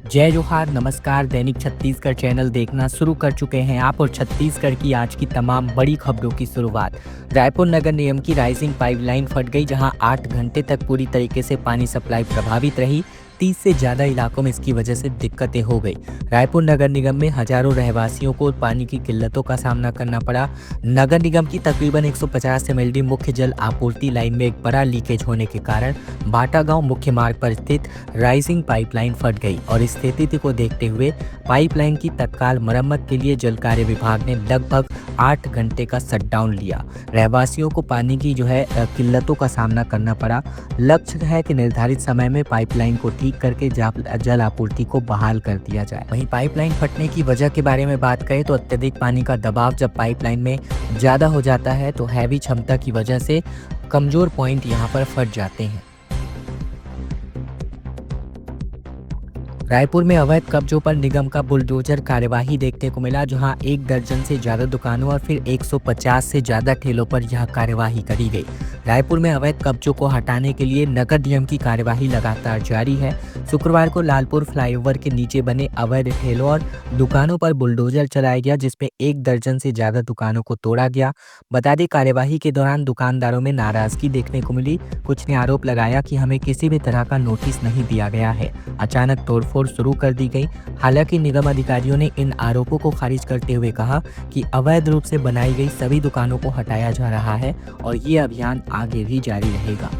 जय जोहार, नमस्कार। दैनिक छत्तीसगढ़ चैनल देखना शुरू कर चुके हैं आप और छत्तीसगढ़ की आज की तमाम बड़ी खबरों की शुरुआत। रायपुर नगर निगम की राइजिंग पाइपलाइन फट गई, जहां 8 घंटे तक पूरी तरीके से पानी सप्लाई प्रभावित रही। 30 से ज़्यादा इलाकों में इसकी वजह से दिक्कतें हो गई। रायपुर नगर निगम में हजारों रहवासियों को पानी की किल्लतों का सामना करना पड़ा। नगर निगम की तकरीबन 150 एमएलडी मुख्य जल आपूर्ति लाइन में एक बड़ा लीकेज होने के कारण बाटा गांव मुख्य मार्ग पर स्थित राइजिंग पाइपलाइन फट गई और इस स्थिति को देखते हुए पाइपलाइन की तत्काल मरम्मत के लिए जल कार्य विभाग ने लगभग 8 घंटे का शटडाउन लिया। रहवासियों को पानी की किल्लतों का सामना करना पड़ा। लक्ष्य है कि निर्धारित समय में पाइपलाइन को ठीक करके जल आपूर्ति को बहाल कर दिया जाए। वहीं पाइपलाइन फटने की वजह के बारे में बात करें तो अत्यधिक पानी का दबाव जब पाइपलाइन में ज़्यादा हो जाता है तो हैवी क्षमता की वजह से कमजोर पॉइंट यहाँ पर फट जाते हैं। रायपुर में अवैध कब्जों पर निगम का बुलडोजर कार्यवाही देखने को मिला, जहां 1 दर्जन से ज्यादा दुकानों और फिर 150 से ज्यादा ठेलों पर यह कार्यवाही करी गई। रायपुर में अवैध कब्जों को हटाने के लिए नगर निगम की कार्यवाही लगातार जारी है। शुक्रवार को लालपुर फ्लाईओवर के नीचे बने अवैध ठेलों और दुकानों पर बुलडोजर चलाया गया, जिसमें 1 दर्जन से ज्यादा दुकानों को तोड़ा गया। बता दें, कार्यवाही के दौरान दुकानदारों में नाराजगी देखने को मिली। कुछ ने आरोप लगाया कि हमें किसी भी तरह का नोटिस नहीं दिया गया है। अचानक तोड़फोड़ शुरू कर दी गई। हालांकि निगम अधिकारियों ने इन आरोपों को खारिज करते हुए कहा कि अवैध रूप से बनाई गई सभी दुकानों को हटाया जा रहा है और ये अभियान आगे भी जारी रहेगा।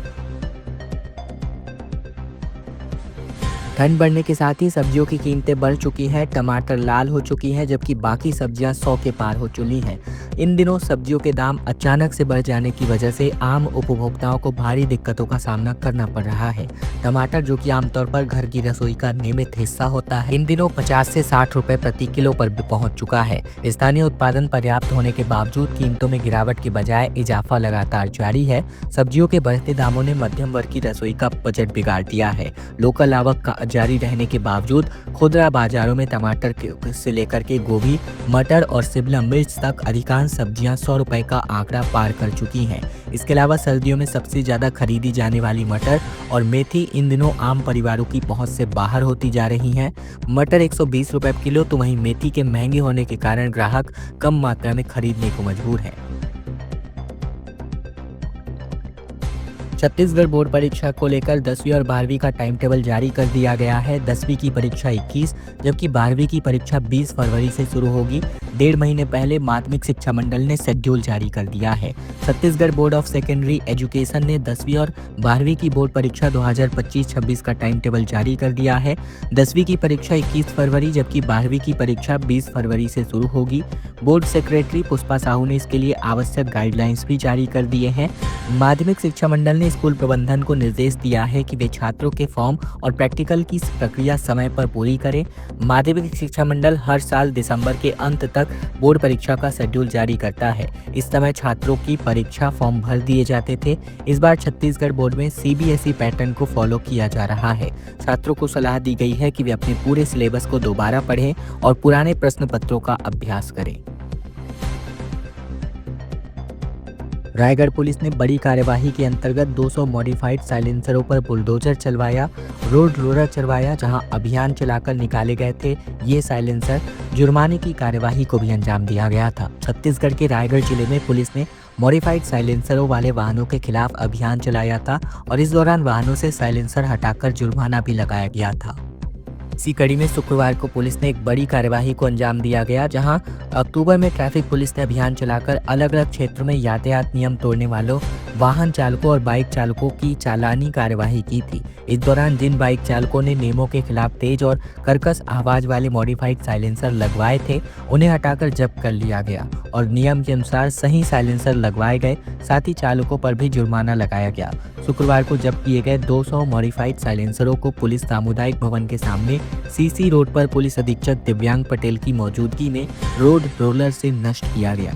ठंड बढ़ने के साथ ही सब्जियों की कीमतें बढ़ चुकी हैं। टमाटर लाल हो चुकी हैं, जबकि बाकी सब्जियां 100 के पार हो चुकी हैं। इन दिनों सब्जियों के दाम अचानक से बढ़ जाने की वजह से आम उपभोक्ताओं को भारी दिक्कतों का सामना करना पड़ रहा है। टमाटर, जो कि आमतौर पर घर की रसोई का नियमित हिस्सा होता है, इन दिनों 50 से 60 रुपए प्रति किलो पर भी पहुंच चुका है। स्थानीय उत्पादन पर्याप्त होने के बावजूद कीमतों में गिरावट के बजाय इजाफा लगातार जारी है। सब्जियों के बढ़ते दामों ने मध्यम वर्ग की रसोई का बजट बिगाड़ दिया है। लोकल आवक का जारी रहने के बावजूद खुदरा बाजारों में टमाटर से लेकर के गोभी, मटर और शिमला मिर्च तक अधिकांश सब्जियां 100 रुपए का आंकड़ा पार कर चुकी हैं। इसके अलावा सर्दियों में सबसे ज्यादा खरीदी जाने वाली मटर और मेथी इन दिनों आम परिवारों की पहुंच से बाहर होती जा रही हैं। मटर 120 रुपए किलो, तो वहीं मेथी के महंगे होने के कारण ग्राहक कम मात्रा में खरीदने को मजबूर हैं। छत्तीसगढ़ बोर्ड परीक्षा को लेकर 10वीं और 12वीं का टाइम टेबल जारी कर दिया गया है। 10वीं की परीक्षा 21, जबकि 12वीं की परीक्षा 20 फरवरी से शुरू होगी। 1.5 महीने पहले माध्यमिक शिक्षा मंडल ने शेड्यूल जारी कर दिया है। Chhattisgarh board of secondary education ने 10वीं और 12वीं की बोर्ड परीक्षा 2025-26 का टाइम टेबल जारी कर दिया है। 10वीं की परीक्षा 21 फरवरी, जबकि 12वीं की परीक्षा 20 फरवरी से शुरू होगी। बोर्ड सेक्रेटरी पुष्पा साहू ने इसके लिए आवश्यक गाइडलाइंस भी जारी कर दिए हैं। माध्यमिक शिक्षा मंडल ने स्कूल प्रबंधन को निर्देश दिया है कि वे छात्रों के फॉर्म और प्रैक्टिकल की प्रक्रिया समय पर पूरी करें। माध्यमिक शिक्षा मंडल हर साल दिसंबर के अंत तक बोर्ड परीक्षा का शेड्यूल जारी करता है। इस समय छात्रों की परीक्षा फॉर्म भर दिए जाते थे। इस बार छत्तीसगढ़ बोर्ड में सीबीएसई पैटर्न को फॉलो किया जा रहा है। छात्रों को सलाह दी गई है कि वे अपने पूरे सिलेबस को दोबारा पढ़ें और पुराने प्रश्न पत्रों का अभ्यास करें। रायगढ़ पुलिस ने बड़ी कार्यवाही के अंतर्गत 200 मॉडिफाइड साइलेंसरों पर बुलडोजर चलवाया, रोड रोलर चलवाया। जहां अभियान चलाकर निकाले गए थे ये साइलेंसर, जुर्माने की कार्यवाही को भी अंजाम दिया गया था। छत्तीसगढ़ के रायगढ़ जिले में पुलिस ने मॉडिफाइड साइलेंसरों वाले वाहनों के खिलाफ अभियान चलाया था और इस दौरान वाहनों से साइलेंसर हटाकर जुर्माना भी लगाया गया था। इसी कड़ी में शुक्रवार को पुलिस ने एक बड़ी कार्यवाही को अंजाम दिया गया, जहां अक्टूबर में ट्रैफिक पुलिस ने अभियान चलाकर अलग अलग क्षेत्रों में यातायात नियम तोड़ने वालों, वाहन चालकों और बाइक चालकों की चालानी कार्यवाही की थी। इस दौरान जिन बाइक चालकों ने नियमों के खिलाफ तेज और कर्कश आवाज वाले मॉडिफाइड साइलेंसर लगवाए थे, उन्हें हटाकर जब्त कर लिया गया और नियम के अनुसार सही साइलेंसर लगवाए गए। साथ ही चालकों पर भी जुर्माना लगाया गया। शुक्रवार को जब्त किए गए 200 मॉडिफाइड साइलेंसरों को पुलिस सामुदायिक भवन के सामने सीसी रोड पर पुलिस अधीक्षक दिव्यांग पटेल की मौजूदगी में रोड रोलर से नष्ट किया गया।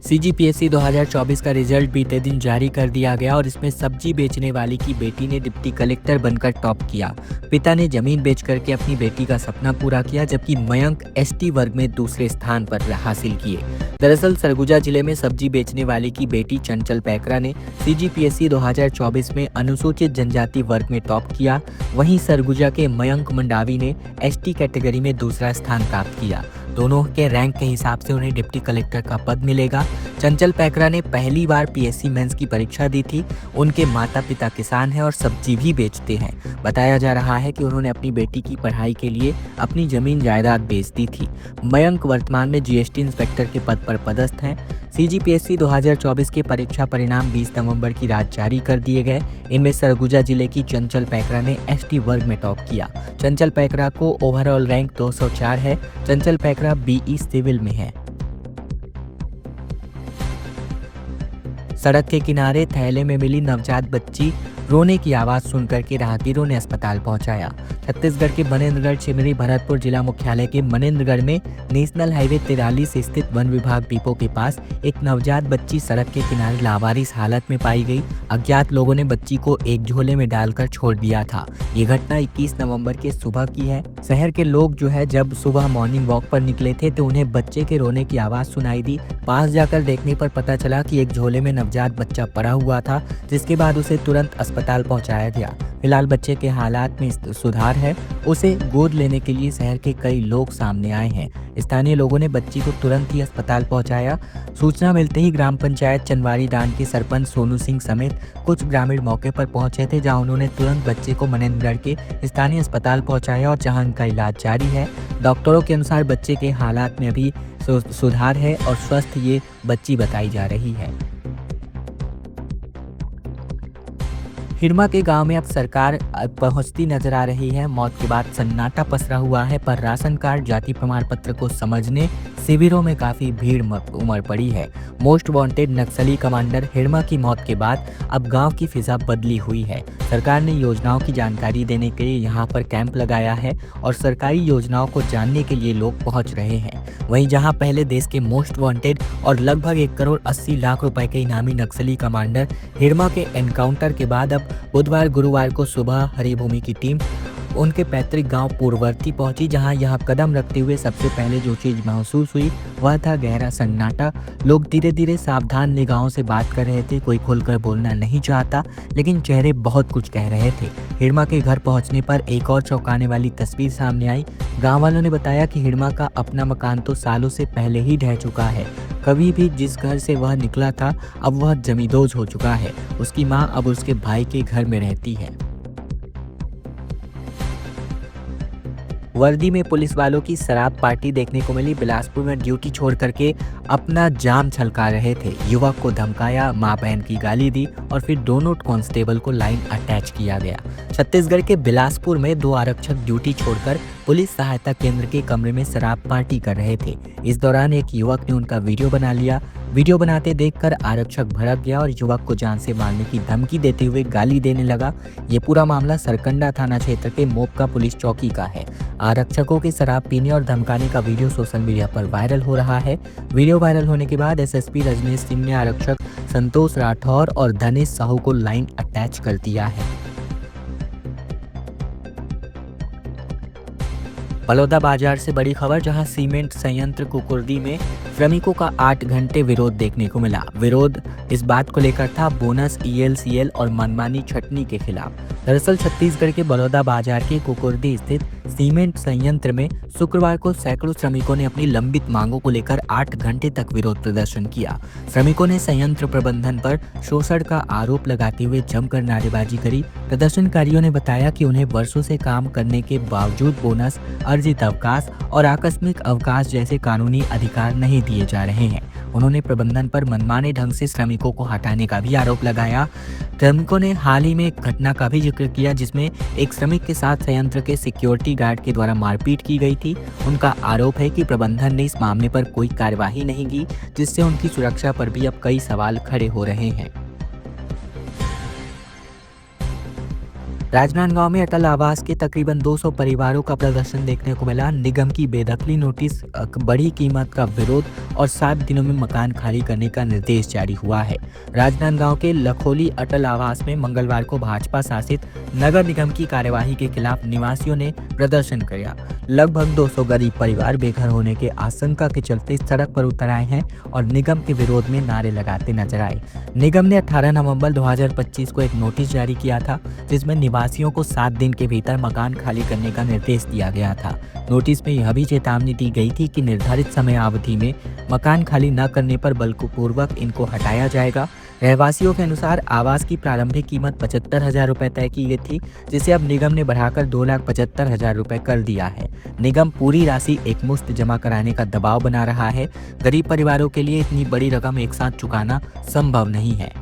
सीजीपीएससी 2024 का रिजल्ट बीते दिन जारी कर दिया गया और इसमें सब्जी बेचने वाली की बेटी ने डिप्टी कलेक्टर बनकर टॉप किया। पिता ने जमीन बेच करके अपनी बेटी का सपना पूरा किया, जबकि मयंक एसटी वर्ग में दूसरे स्थान पर हासिल किए। दरअसल सरगुजा जिले में सब्जी बेचने वाली की बेटी चंचल पैकरा ने सीजीपीएससी 2024 में अनुसूचित जनजाति वर्ग में टॉप किया। वहीं सरगुजा के मयंक मंडावी ने एसटी कैटेगरी में दूसरा स्थान प्राप्त किया। दोनों के रैंक के हिसाब से उन्हें डिप्टी कलेक्टर का पद मिलेगा। चंचल पैकरा ने पहली बार पीएससी मेंस की परीक्षा दी थी। उनके माता पिता किसान हैं और सब्जी भी बेचते हैं। बताया जा रहा है कि उन्होंने अपनी बेटी की पढ़ाई के लिए अपनी जमीन जायदाद बेच दी थी। मयंक वर्तमान में जीएसटी इंस्पेक्टर के पद पर पदस्थ हैं। सीजीपीएससी 2024 के परीक्षा परिणाम 20 नवंबर की रात जारी कर दिए गए। इनमें सरगुजा जिले की चंचल पैकरा ने एसटी वर्ग में टॉप किया। चंचल पैकरा को ओवरऑल रैंक 204 है। चंचल पैकरा बीई सिविल में है। सड़क के किनारे थैले में मिली नवजात बच्ची रोने की आवाज सुनकर के राहगीरों ने अस्पताल पहुंचाया। छत्तीसगढ़ के मनेन्द्रगढ़ चिमरी भरतपुर जिला मुख्यालय के मनेन्द्रगढ़ में नेशनल हाईवे 43 स्थित वन विभाग डिपो के पास एक नवजात बच्ची सड़क के किनारे लावारिस हालत में पाई गई। अज्ञात लोगों ने बच्ची को एक झोले में डालकर छोड़ दिया था। ये घटना 21 नवंबर के सुबह की है। शहर के लोग जब सुबह मॉर्निंग वॉक पर निकले थे तो उन्हें बच्चे के रोने की आवाज सुनाई दी। पास जाकर देखने पर पता चला कि एक झोले में नवजात बच्चा पड़ा हुआ था, जिसके बाद उसे तुरंत अस्पताल पहुंचाया गया। फिलहाल बच्चे के हालात में सुधार है। उसे गोद लेने के लिए शहर के कई लोग सामने आए हैं। स्थानीय लोगों ने बच्ची को तुरंत ही अस्पताल पहुंचाया। सूचना मिलते ही ग्राम पंचायत चनवारी डांड के सरपंच सोनू सिंह समेत कुछ ग्रामीण मौके पर पहुंचे थे, जहां उन्होंने तुरंत बच्चे को मनेन्द्रगढ़ के स्थानीय अस्पताल पहुंचाया और जहां उनका इलाज जारी है। डॉक्टरों के अनुसार बच्चे के हालात में अभी सुधार है और स्वस्थ ये बच्ची बताई जा रही है। हिरमा के गांव में अब सरकार पहुंचती नजर आ रही है। मौत के बाद सन्नाटा पसरा हुआ है, पर राशन कार्ड, जाति प्रमाण पत्र को समझने शिविरों में काफी भीड़ उमड़ पड़ी है। मोस्ट वांटेड नक्सली कमांडर हिरमा की मौत के बाद अब गांव की फिजा बदली हुई है। सरकार ने योजनाओं की जानकारी देने के लिए यहां पर कैंप लगाया है और सरकारी योजनाओं को जानने के लिए लोग पहुंच रहे हैं। वहीं जहां पहले देश के मोस्ट वांटेड और लगभग 1 करोड़ 80 लाख रुपए के इनामी नक्सली कमांडर हिरमा के एनकाउंटर के बाद अब बुधवार गुरुवार को सुबह हरिभूमि की टीम उनके पैतृक गांव पूर्ववर्ती पहुंची, जहां यह कदम रखते हुए सबसे पहले जो चीज महसूस हुई वह था गहरा सन्नाटा। लोग धीरे धीरे सावधान निगाहों से बात कर रहे थे। कोई खुलकर बोलना नहीं चाहता, लेकिन चेहरे बहुत कुछ कह रहे थे। हिरमा के घर पहुंचने पर एक और चौंकाने वाली तस्वीर सामने आई। गाँव वालों ने बताया कि हिरमा का अपना मकान तो सालों से पहले ही ढह चुका है। कभी भी जिस घर से वह निकला था अब वह जमींदोज हो चुका है। उसकी मां अब उसके भाई के घर में रहती है। वर्दी में पुलिस वालों की शराब पार्टी देखने को मिली। बिलासपुर में ड्यूटी छोड़ करके अपना जाम छलका रहे थे। युवक को धमकाया, मां बहन की गाली दी और फिर दोनों कांस्टेबल को लाइन अटैच किया गया। छत्तीसगढ़ के बिलासपुर में 2 आरक्षक ड्यूटी छोड़कर पुलिस सहायता केंद्र के कमरे में शराब पार्टी कर रहे थे। इस दौरान एक युवक ने उनका वीडियो बना लिया। वीडियो बनाते देखकर आरक्षक भड़क गया और युवक को जान से मारने की धमकी देते हुए गाली देने लगा। ये पूरा मामला सरकंडा थाना क्षेत्र के मोपका पुलिस चौकी का है। आरक्षकों के शराब पीने और धमकाने का वीडियो सोशल मीडिया पर वायरल हो रहा है। वीडियो वायरल होने के बाद एसएसपी रजनीश सिंह ने आरक्षक संतोष राठौर और धनेश साहू को लाइन अटैच कर दिया है। बलौदा बाजार से बड़ी खबर, जहां सीमेंट संयंत्र कुकुर्दी में श्रमिकों का 8 घंटे विरोध देखने को मिला। विरोध इस बात को लेकर था बोनस, ईएलसीएल और मनमानी छटनी के खिलाफ। दरअसल छत्तीसगढ़ के बलौदा बाजार के कुकुर्दी स्थित सीमेंट संयंत्र में शुक्रवार को सैकड़ों श्रमिकों ने अपनी लंबित मांगों को लेकर 8 घंटे तक विरोध प्रदर्शन किया। श्रमिकों ने संयंत्र प्रबंधन पर शोषण का आरोप लगाते हुए जमकर नारेबाजी करी। प्रदर्शनकारियों ने बताया कि उन्हें वर्षों से काम करने के बावजूद बोनस, अर्जित अवकाश और आकस्मिक अवकाश जैसे कानूनी अधिकार नहीं दिए जा रहे हैं। उन्होंने प्रबंधन पर मनमाने ढंग से श्रमिकों को हटाने का भी आरोप लगाया। श्रमिकों ने हाल ही में एक घटना का भी जिक्र किया, जिसमें एक श्रमिक के साथ संयंत्र के सिक्योरिटी गार्ड के द्वारा मारपीट की गई थी। उनका आरोप है कि प्रबंधन ने इस मामले पर कोई कार्यवाही नहीं की, जिससे उनकी सुरक्षा पर भी अब कई सवाल खड़े हो रहे हैं। राजनांदगांव में अटल आवास के तकरीबन 200 परिवारों का प्रदर्शन देखने को मिला। निगम की बेदखली नोटिस, बड़ी कीमत का विरोध और 7 दिनों में मकान खाली करने का निर्देश जारी हुआ है। राजनांदगांव के लखोली अटल आवास में मंगलवार को भाजपा शासित नगर निगम की कार्यवाही के खिलाफ निवासियों ने प्रदर्शन किया। लगभग 200 गरीब परिवार बेघर होने के आशंका के चलते सड़क पर उतर आए हैं और निगम के विरोध में नारे लगाते नजर आए। निगम ने 18 नवंबर 2025 को एक नोटिस जारी किया था, जिसमें निवासियों को 7 दिन के भीतर मकान खाली करने का निर्देश दिया गया था। नोटिस में यह भी चेतावनी दी गई थी कि निर्धारित समय अवधि में मकान खाली न करने पर बलपूर्वक इनको हटाया जाएगा। रहवासियों के अनुसार आवास की प्रारंभिक कीमत 75,000 रुपये तय की गई थी, जिसे अब निगम ने बढ़ाकर 2,75,000 रुपये कर दिया है। निगम पूरी राशि एकमुश्त जमा कराने का दबाव बना रहा है। गरीब परिवारों के लिए इतनी बड़ी रकम एक साथ चुकाना संभव नहीं है।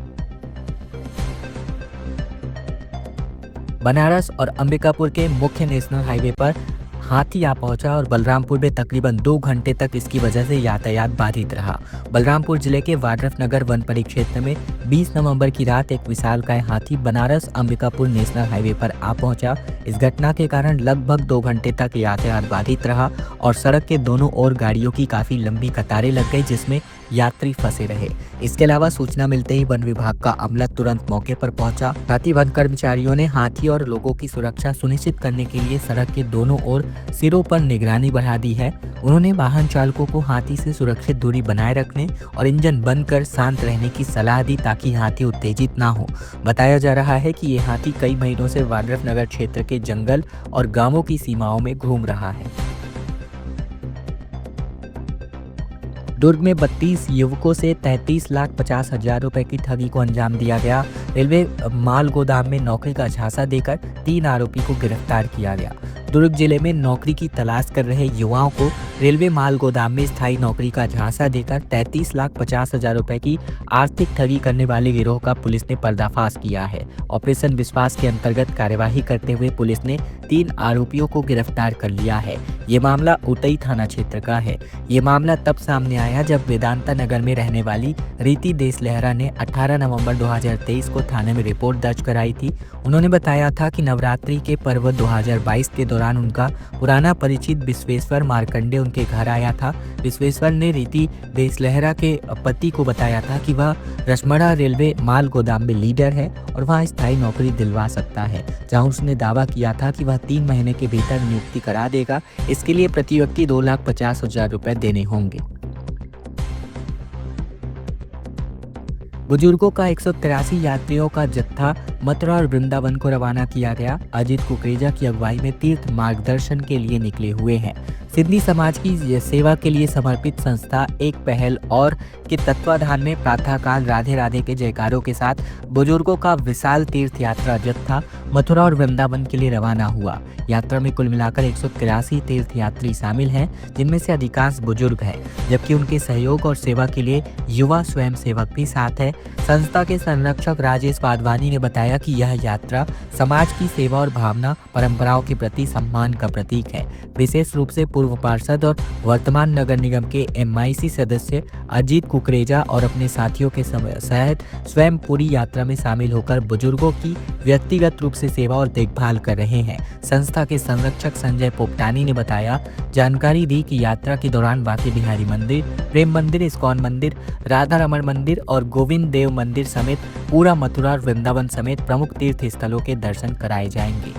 बनारस और अंबिकापुर के मुख्य नेशनल हाईवे पर हाथी आ पहुंचा और बलरामपुर में तकरीबन 2 घंटे तक इसकी वजह से यातायात बाधित रहा। बलरामपुर जिले के वाड्रफ नगर वन परिक्षेत्र में 20 नवंबर की रात एक विशालकाय हाथी बनारस अंबिकापुर नेशनल हाईवे पर आ पहुंचा। इस घटना के कारण लगभग 2 घंटे तक यातायात बाधित रहा और सड़क के दोनों ओर गाड़ियों की काफी लंबी कतारें लग गई, जिसमें यात्री फंसे रहे। इसके अलावा सूचना मिलते ही वन विभाग का अमला तुरंत मौके पर पहुंचा। साथ ही वन कर्मचारियों ने हाथी और लोगों की सुरक्षा सुनिश्चित करने के लिए सड़क के दोनों ओर सिरों पर निगरानी बढ़ा दी है। उन्होंने वाहन चालकों को हाथी से सुरक्षित दूरी बनाए रखने और इंजन बंद कर शांत रहने की सलाह दी, ताकि हाथी उत्तेजित ना हो। बताया जा रहा है कि ये हाथी कई महीनों से वाड्रफ नगर क्षेत्र के जंगल और गांवों की सीमाओं में घूम रहा है। दुर्ग में 32 युवकों से 33,50,000 रुपए की ठगी को अंजाम दिया गया। रेलवे माल गोदाम में नौकरी का झांसा देकर 3 आरोपी को गिरफ्तार किया गया। दुर्ग जिले में नौकरी की तलाश कर रहे युवाओं को रेलवे माल गोदाम में स्थायी नौकरी का झांसा देकर 33,50,000 रुपए की आर्थिक ठगी करने वाले गिरोह का पुलिस ने पर्दाफाश किया है। ऑपरेशन विश्वास के अंतर्गत कार्यवाही करते हुए पुलिस ने 3 आरोपियों को गिरफ्तार कर लिया है। ये मामला उतई थाना क्षेत्र का है। ये मामला तब सामने आया जब वेदांता नगर में रहने वाली रीति देसलहरा ने 18 नवंबर 2023 को थाने में रिपोर्ट दर्ज कराई थी। उन्होंने बताया था कि नवरात्रि के पर्व 2022 के दौरान उनका पुराना परिचित विश्वेश्वर मार्कंडे उनके घर आया था। विश्वेश्वर ने रीति देसलहरा के पति को बताया था कि वह रसमड़ा रेलवे माल गोदाम में लीडर है और वहां स्थायी नौकरी दिलवा सकता है, जहां उसने दावा किया था कि वह 3 महीने के भीतर नियुक्ति करा देगा। इसके लिए प्रति व्यक्ति 2,50,000 रुपए देने होंगे। बुजुर्गों का 183 यात्रियों का जत्था मथुरा और वृंदावन को रवाना किया गया। अजीत कुकरेजा की अगुवाई में तीर्थ मार्गदर्शन के लिए निकले हुए हैं। सिंधी समाज की सेवा के लिए समर्पित संस्था एक पहल और के तत्वाधान में प्रातःकाल राधे राधे के जयकारों के साथ बुजुर्गों का विशाल तीर्थ यात्रा जत्था मथुरा और वृंदावन के लिए रवाना हुआ। यात्रा में कुल मिलाकर 183 तीर्थ यात्री शामिल हैं, जिनमें से अधिकांश बुजुर्ग हैं, जबकि उनके सहयोग और सेवा के लिए युवा स्वयं सेवक भी साथ है। संस्था के संरक्षक राजेश वाधवानी ने बताया कि यह यात्रा समाज की सेवा और भावना परंपराओं के प्रति सम्मान का प्रतीक है। विशेष रूप से पूर्व पार्षद और वर्तमान नगर निगम के MIC सदस्य अजीत कुकरेजा और अपने साथियों के सहित स्वयं पूरी यात्रा में शामिल होकर बुजुर्गों की व्यक्तिगत रूप से सेवा और देखभाल कर रहे हैं। संस्था के संरक्षक संजय पोपटानी ने जानकारी दी कि यात्रा के दौरान बांके बिहारी मंदिर, प्रेम मंदिर, इस्कॉन मंदिर, राधा रमण मंदिर और गोविंद देव मंदिर समेत पूरा मथुरा और वृंदावन समेत प्रमुख तीर्थ स्थलों के दर्शन कराए जाएंगे।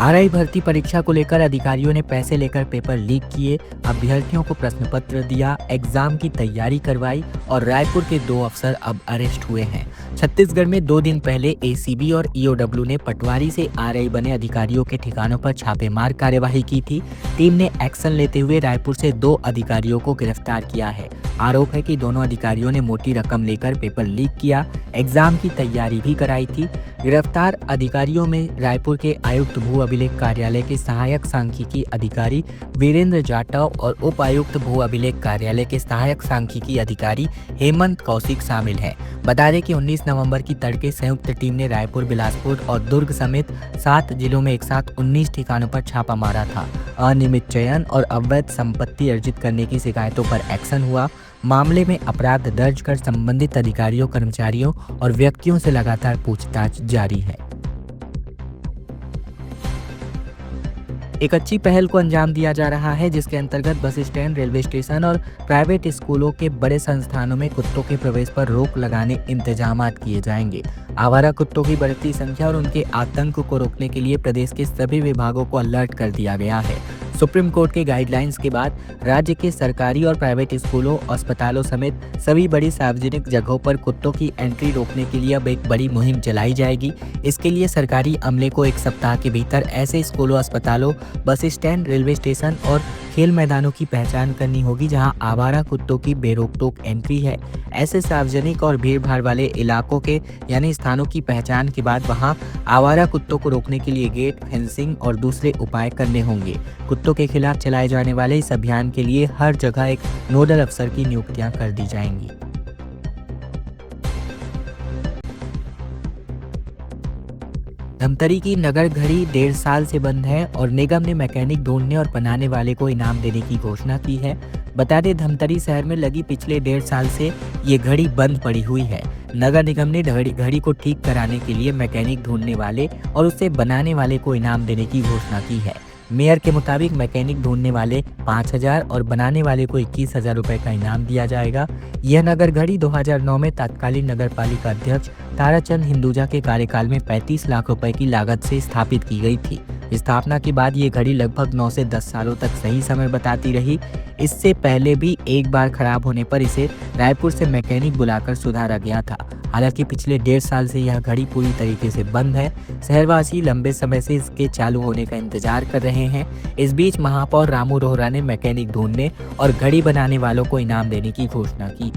RI भर्ती परीक्षा को लेकर अधिकारियों ने पैसे लेकर पेपर लीक किए, अभ्यर्थियों को प्रश्न पत्र दिया, एग्जाम की तैयारी करवाई और रायपुर के 2 अफसर अब अरेस्ट हुए हैं। छत्तीसगढ़ में 2 दिन पहले ACB और EOW ने पटवारी से RI बने अधिकारियों के ठिकानों पर छापेमार कार्यवाही की थी। टीम ने एक्शन लेते हुए रायपुर से 2 अधिकारियों को गिरफ्तार किया है। आरोप है कि दोनों अधिकारियों ने मोटी रकम लेकर पेपर लीक किया, एग्जाम की तैयारी भी कराई थी। गिरफ्तार अधिकारियों में रायपुर के आयुक्त भू अभिलेख कार्यालय के सहायक सांख्यिकी अधिकारी वीरेंद्र जाटव और उप आयुक्त भू अभिलेख कार्यालय के सहायक सांख्यिकी अधिकारी हेमंत कौशिक शामिल हैं। बता दें कि 19 नवंबर की तड़के संयुक्त टीम ने रायपुर, बिलासपुर और दुर्ग समेत 7 जिलों में एक साथ 19 ठिकानों पर छापा मारा था। अनियमित चयन और अवैध संपत्ति अर्जित करने की शिकायतों पर एक्शन हुआ। मामले में अपराध दर्ज कर संबंधित अधिकारियों, कर्मचारियों और व्यक्तियों से लगातार पूछताछ जारी है। एक अच्छी पहल को अंजाम दिया जा रहा है जिसके अंतर्गत बस स्टैंड, रेलवे स्टेशन और प्राइवेट स्कूलों के बड़े संस्थानों में कुत्तों के प्रवेश पर रोक लगाने इंतजामात किए जाएंगे। आवारा कुत्तों की बढ़ती संख्या और उनके आतंक को रोकने के लिए प्रदेश के सभी विभागों को अलर्ट कर दिया गया है। सुप्रीम कोर्ट के गाइडलाइंस के बाद राज्य के सरकारी और प्राइवेट स्कूलों, अस्पतालों समेत सभी बड़ी सार्वजनिक जगहों पर कुत्तों की एंट्री रोकने के लिए अब एक बड़ी मुहिम चलाई जाएगी। इसके लिए सरकारी अमले को 1 सप्ताह के भीतर ऐसे स्कूलों, अस्पतालों, बस स्टैंड, रेलवे स्टेशन और खेल मैदानों की पहचान करनी होगी जहां आवारा कुत्तों की बेरोक-टोक एंट्री है। ऐसे सार्वजनिक और भीड़-भाड़ वाले इलाकों के यानी स्थानों की पहचान के बाद वहां आवारा कुत्तों को रोकने के लिए गेट, फेंसिंग और दूसरे उपाय करने होंगे। कुत्तों के खिलाफ चलाए जाने वाले इस अभियान के लिए हर जगह एक नोडल अफसर की नियुक्तियां कर दी जाएंगी। धमतरी की नगर घड़ी 1.5 साल से बंद है और निगम ने मैकेनिक ढूंढने और बनाने वाले को इनाम देने की घोषणा की है। बता दें, धमतरी शहर में लगी पिछले 1.5 साल से ये घड़ी बंद पड़ी हुई है। नगर निगम ने घड़ी को ठीक कराने के लिए मैकेनिक ढूंढने वाले और उसे बनाने वाले को इनाम देने की घोषणा की है। मेयर के मुताबिक मैकेनिक ढूंढने वाले 5,000 और बनाने वाले को 21,000 रुपए का इनाम दिया जाएगा। यह नगर घड़ी 2009 में तत्कालीन नगर पालिका अध्यक्ष ताराचंद हिंदुजा के कार्यकाल में 35 लाख रुपए की लागत से स्थापित की गई थी। स्थापना के बाद ये घड़ी लगभग 9 से 10 सालों तक सही समय बताती रही। इससे पहले भी एक बार खराब होने पर इसे रायपुर से मैकेनिक बुलाकर सुधारा गया था। हालांकि पिछले 1.5 साल से यह घड़ी पूरी तरीके से बंद है। शहरवासी लंबे समय से इसके चालू होने का इंतजार कर रहे हैं। इस बीच महापौर रामू रोहरा ने मैकेनिक ढूंढने और घड़ी बनाने वालों को इनाम देने की घोषणा की।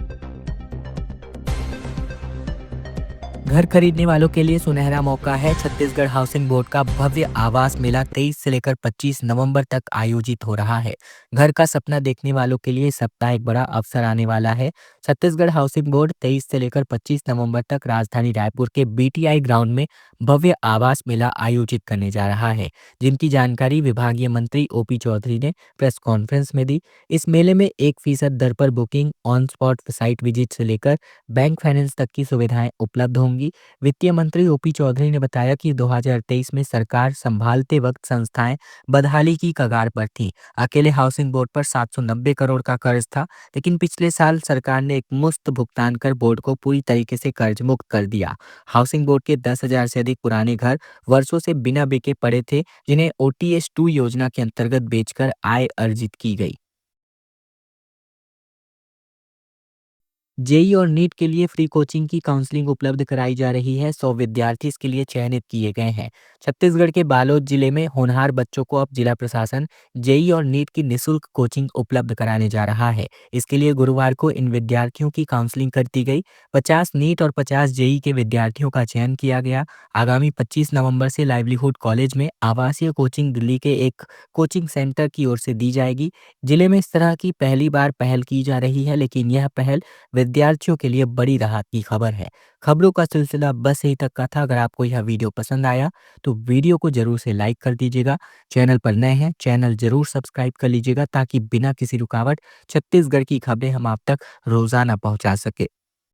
घर खरीदने वालों के लिए सुनहरा मौका है। छत्तीसगढ़ हाउसिंग बोर्ड का भव्य आवास मेला 23 से लेकर 25 नवंबर तक आयोजित हो रहा है। घर का सपना देखने वालों के लिए इस सप्ताह एक बड़ा अवसर आने वाला है। छत्तीसगढ़ हाउसिंग बोर्ड 23 से लेकर 25 नवंबर तक राजधानी रायपुर के बीटीआई ग्राउंड में भव्य आवास मेला आयोजित करने जा रहा है, जिनकी जानकारी विभागीय मंत्री ओपी चौधरी ने प्रेस कॉन्फ्रेंस में दी। इस मेले में 1% दर पर booking, on spot site visit से लेकर बैंक फाइनेंस तक की सुविधाएं उपलब्ध होंगी। वित्तीय मंत्री ओपी चौधरी ने बताया कि 2023 में सरकार संभालते वक्त संस्थाएं बदहाली की कगार पर थी। अकेले हाउसिंग बोर्ड पर 790 करोड़ का कर्ज था, लेकिन पिछले साल सरकार ने एक मुश्त भुगतान कर बोर्ड को पूरी तरीके से कर्ज मुक्त कर दिया। हाउसिंग बोर्ड के 10,000 से अधिक पुराने घर वर्षों से बिना बिके पड़े थे, जिन्हें OTS-2 योजना के अंतर्गत बेचकर आय अर्जित की गई। जेई और नीट के लिए फ्री कोचिंग की काउंसलिंग उपलब्ध कराई जा रही है। 100 विद्यार्थी इसके लिए चयनित किए गए हैं। छत्तीसगढ़ के बालोद जिले में होनहार बच्चों को अब जिला प्रशासन जेई और नीट की निःशुल्क कोचिंग उपलब्ध कराने जा रहा है। इसके लिए गुरुवार को इन विद्यार्थियों की काउंसलिंग कर दी गई। 50 नीट और 50 जेई के विद्यार्थियों का चयन किया गया। आगामी 25 नवंबर से लाइवलीहुड कॉलेज में आवासीय कोचिंग दिल्ली के एक कोचिंग सेंटर की ओर से दी जाएगी। जिले में इस तरह की पहली बार पहल की जा रही है, लेकिन यह पहल विद्यार्थियों के लिए बड़ी राहत की खबर है। खबरों का सिलसिला बस यहीं तक का था। अगर आपको यह वीडियो पसंद आया तो वीडियो को जरूर से लाइक कर दीजिएगा। चैनल पर नए हैं, चैनल जरूर सब्सक्राइब कर लीजिएगा ताकि बिना किसी रुकावट छत्तीसगढ़ की खबरें हम आप तक रोजाना पहुंचा सके।